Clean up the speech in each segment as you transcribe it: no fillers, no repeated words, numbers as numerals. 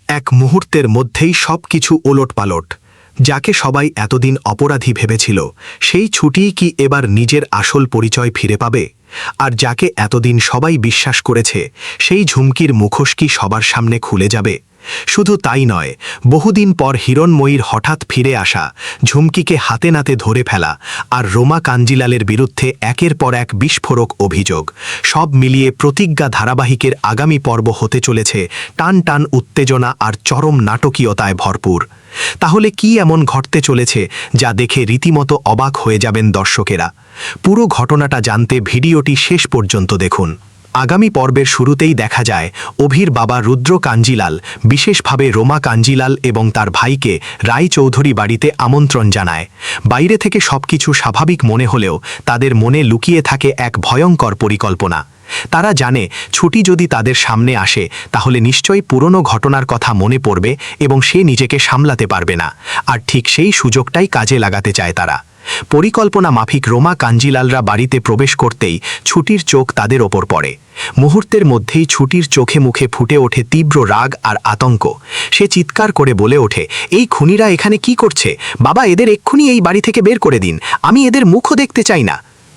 এক মুহূর্তের মধ্যেই সবকিছু ওলটপালট। যাকে সবাই এতদিন অপরাধী ভেবেছিল সেই ছুটিই কি এবার নিজের আসল পরিচয় ফিরে পাবে? আর যাকে এতদিন সবাই বিশ্বাস করেছে সেই ঝুমকির মুখোশ কি সবার সামনে খুলে যাবে? শুধু তাই নয়, বহুদিন পর হিরণময়ীর হঠাৎ ফিরে আসা, ঝুমকিকে হাতে নাতে ধরে ফেলা আর রোমা কাঞ্জিলালের বিরুদ্ধে একের পর এক বিস্ফোরক অভিযোগ, সব মিলিয়ে প্রতিজ্ঞা ধারাবাহিকের আগামী পর্ব হতে চলেছে টান টান উত্তেজনা আর চরম নাটকীয়তায় ভরপুর। তাহলে কি এমন ঘটতে চলেছে যা দেখে রীতিমতো অবাক হয়ে যাবেন দর্শকেরা? পুরো ঘটনাটা জানতে ভিডিওটি শেষ পর্যন্ত দেখুন। আগামী পর্বের শুরুতেই দেখা যায় অভির বাবা রুদ্র কাঞ্জিলাল বিশেষভাবে রোমা কাঞ্জিলাল এবং তার ভাইকে রায়চৌধুরী বাড়িতে আমন্ত্রণ জানায়। বাইরে থেকে সবকিছু স্বাভাবিক মনে হলেও তাদের মনে লুকিয়ে থাকে এক ভয়ঙ্কর পরিকল্পনা। তারা জানে ছুটি যদি তাদের সামনে আসে তাহলে নিশ্চয়ই পুরনো ঘটনার কথা মনে পড়বে এবং সে নিজেকে সামলাতে পারবে না, আর ঠিক সেই সুযোগটাই কাজে লাগাতে চায় তারা। পরিকল্পনা মাফিক রোমা কাঞ্জিলালরা বাড়িতে প্রবেশ করতেই ছুটির চোখ তাদের ওপর পড়ে। মুহূর্তের মধ্যেই ছুটির চোখে মুখে ফুটে ওঠে তীব্র রাগ আর আতঙ্ক। সে চিৎকার করে বলে ওঠে, এই খুনিরা এখানে কি করছে? বাবা, এদের এক্ষুনি এই বাড়ি থেকে বের করে দিন, আমি এদের মুখও দেখতে চাই না।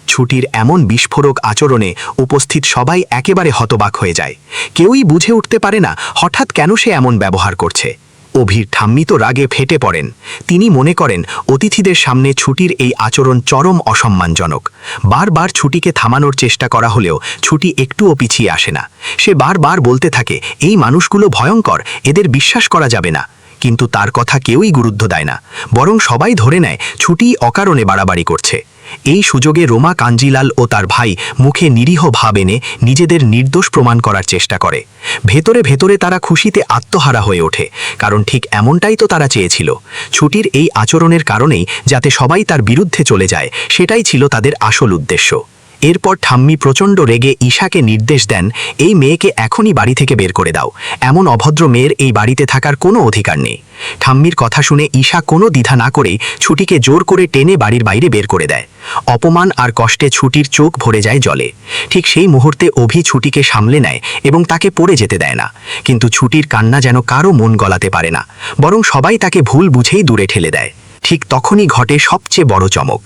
ছুটির এমন বিস্ফোরক আচরণে উপস্থিত সবাই একেবারে হতবাক হয়ে যায়। কেউই বুঝে উঠতে পারে না হঠাৎ কেন সে এমন ব্যবহার করছে। অভির ঠাম্মি তো রাগে ফেটে পড়েন। তিনি মনে করেন অতিথিদের সামনে ছুটির এই আচরণ চরম অসম্মানজনক। বারবার ছুটিকে থামানোর চেষ্টা করা হলেও ছুটি একটুও পিছিয়ে আসে না। সে বারবার বলতে থাকে, এই মানুষগুলো ভয়ঙ্কর, এদের বিশ্বাস করা যাবে না। কিন্তু তার কথা কেউই গুরুত্ব দেয় না, বরং সবাই ধরে নেয় ছুটি অকারণে বাড়াবাড়ি করছে। এই সুযোগে রোমা কাঞ্জিলাল ও তার ভাই মুখে নিরীহ ভাব এনে নিজেদের নির্দোষ প্রমাণ করার চেষ্টা করে। ভেতরে ভেতরে তারা খুশিতে আত্মহারা হয়ে ওঠে, কারণ ঠিক এমনটাই তো তারা চেয়েছিল। ছুটির এই আচরণের কারণেই যাতে সবাই তার বিরুদ্ধে চলে যায়, সেটাই ছিল তাদের আসল উদ্দেশ্য। এরপর ঠাম্মি প্রচণ্ড রেগে ঈশাকে নির্দেশ দেন, এই মেয়েকে এখনই বাড়ি থেকে বের করে দাও, এমন অভদ্র মেয়ের এই বাড়িতে থাকার কোনো অধিকার নেই। ঠাম্মির কথা শুনে ঈশা কোনো দ্বিধা না করেই ছুটিকে জোর করে টেনে বাড়ির বাইরে বের করে দেয়। অপমান আর কষ্টে ছুটির চোখ ভরে যায় জলে। ঠিক সেই মুহূর্তে অভি ছুটিকে সামলে নেয় এবং তাকে পড়ে যেতে দেয় না। কিন্তু ছুটির কান্না যেন কারও মন গলাতে পারে না, বরং সবাই তাকে ভুল বুঝেই দূরে ঠেলে দেয়। ঠিক তখনই ঘটে সবচেয়ে বড় চমক।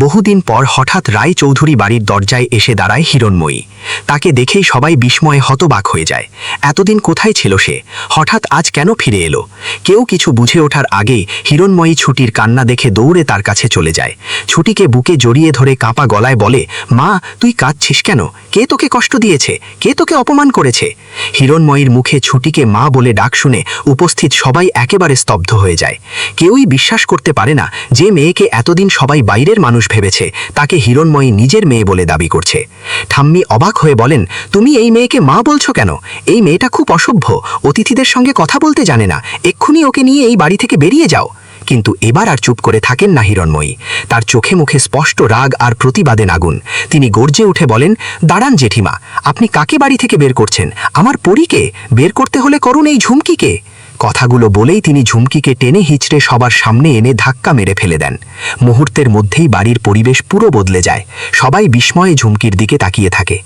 বহুদিন পর হঠাৎ রায়চৌধুরী বাড়ির দরজায় এসে দাঁড়ায় হিরণময়ী। তাকে দেখেই সবাই বিস্ময়ে হতবাক হয়ে যায়। এতদিন কোথায় ছিল সে? হঠাৎ আজ কেন ফিরে এলো? কেউ কিছু বুঝে ওঠার আগেই হিরণময়ী ছুটির কান্না দেখে দৌড়ে তার কাছে চলে যায়। ছুটিকে বুকে জড়িয়ে ধরে কাঁপা গলায় বলে, মা, তুই কাঁদছিস কেন? কে তোকে কষ্ট দিয়েছে? কে তোকে অপমান করেছে? হিরণময়ীর মুখে ছুটিকে মা বলে ডাক শুনে উপস্থিত সবাই একেবারে স্তব্ধ হয়ে যায়। কেউই বিশ্বাস করতে পারে না যে মেয়েকে এতদিন সবাই বাইরের মানুষ ভেবেছে তাকে হিরণময়ী নিজের মেয়ে বলে দাবি করছে। ঠাম্মি অবাক হয়ে বলেন, তুমি এই মেয়েকে মা বলছো কেন? এই মেয়েটা খুব অসভ্য, অতিথিদের সঙ্গে কথা বলতে জানে না, এক্ষুনি ওকে নিয়ে এই বাড়ি থেকে বেরিয়ে যাও। কিন্তু এবার আর চুপ করে থাকেন না হিরণময়ী। তার চোখে মুখে স্পষ্ট রাগ আর প্রতিবাদের আগুন। তিনি গর্জে উঠে বলেন, দাঁড়ান জেঠিমা, আপনি কাকে বাড়ি থেকে বের করছেন? আমার পরীকে বের করতে হলে করুন এই ঝুমকিকে। কথাগুলো বলেই তিনি ঝুমকিকে টেনে হিচড়ে সবার সামনে এনে ধাক্কা মেরে ফেলে দেন। মুহূর্তের মধ্যেই বাড়ির পরিবেশ পুরো বদলে যায়। সবাই বিস্ময়ে ঝুমকির দিকে তাকিয়ে থাকে।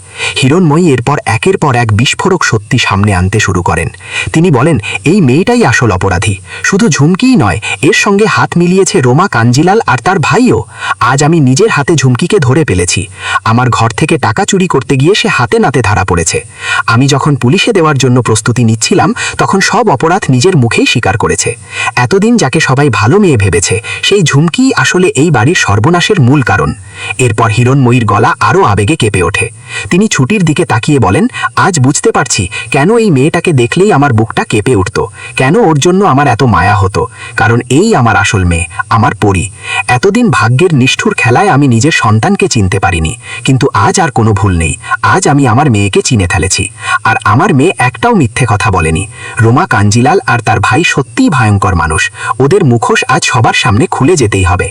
হিরণময়ী এরপর একের পর এক বিস্ফোরক সত্যি সামনে আনতে শুরু করেন। তিনি বলেন, এই মেয়েটাই আসল অপরাধী। শুধু ঝুমকিই নয়, এর সঙ্গে হাত মিলিয়েছে রোমা কাঞ্জিলাল আর তার ভাইও। আজ আমি নিজের হাতে ঝুমকিকে ধরে ফেলেছি। আমার ঘর থেকে টাকা চুরি করতে গিয়ে সে হাতে নাতে ধরা পড়েছে। আমি যখন পুলিশে দেওয়ার জন্য প্রস্তুতি নিচ্ছিলাম তখন সব অপরাধ নিজের মুখেই স্বীকার করেছে। এতদিন যাকে সবাই ভালো মেয়ে ভেবেছে সেই ঝুমকি আসলে এই বাড়ির সর্বনাশের মূল কারণ। এরপর হিরণময়ীর গলা আরও আবেগে কেঁপে ওঠে। তিনি ছুটির দিকে তাকিয়ে বলেন, আজ বুঝতে পারছি কেন এই মেয়েটাকে দেখলেই আমার বুকটা কেঁপে উঠত, কেন ওর জন্য আমার এত মায়া হতো। কারণ এই আমার আসল মেয়ে, আমার পরী। এতদিন ভাগ্যের নিষ্ঠুর খেলায় আমি নিজের সন্তানকে চিনতে পারিনি, কিন্তু আজ আর কোনো ভুল নেই। আজ আমি আমার মেয়েকে চিনে ফেলেছি। আর আমার মেয়ে একটাও মিথ্যে কথা বলেনি। রোমা কাঞ্জিলাল আর তার ভাই সত্যিই ভয়ঙ্কর মানুষ। ওদের মুখোশ আজ সবার সামনে খুলে যেতেই হবে।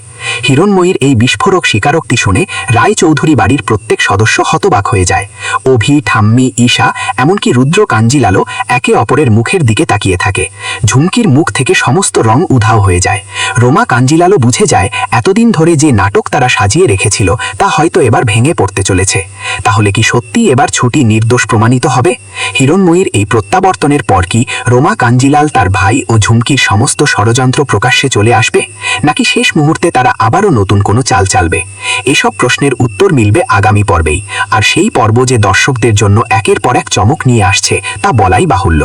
হিরণময়ীর এই বিস্ফোরক স্বীকারোক্তি শুনে রায়চৌধুরী বাড়ির প্রত্যেক সদস্য হতবাক হয়ে যায়। অভি, ঠাম্মি, ঈশা, এমনকি রুদ্র, কাঞ্জিলালও একে অপরের মুখের দিকে তাকিয়ে থাকে। ঝুমকির মুখ থেকে সমস্ত রং উধাও হয়ে যায়। রোমা, কাঞ্জিলালও বুঝে যায় এতদিন ধরে যে নাটক তারা সাজিয়ে রেখেছিল তা হয়তো এবার ভেঙে পড়তে চলেছে। তাহলে কি সত্যি এবার ছুটি নির্দোষ প্রমাণিত হবে? হিরণময়ীর এই প্রত্যাবর্তনের পর কি রোমা, কাঞ্জিলাল, তার ভাই ও ঝুমকির সমস্ত ষড়যন্ত্র প্রকাশ্যে চলে আসবে, নাকি শেষ মুহূর্তে তারা আবারও নতুন কোনো চাল চালবে? এসব প্রশ্নের উত্তর মিলবে আগামী পর্বেই। আর সেই পর্ব যে দর্শকদের জন্য একের পর এক চমক নিয়ে আসছে তা বলাই বাহুল্য।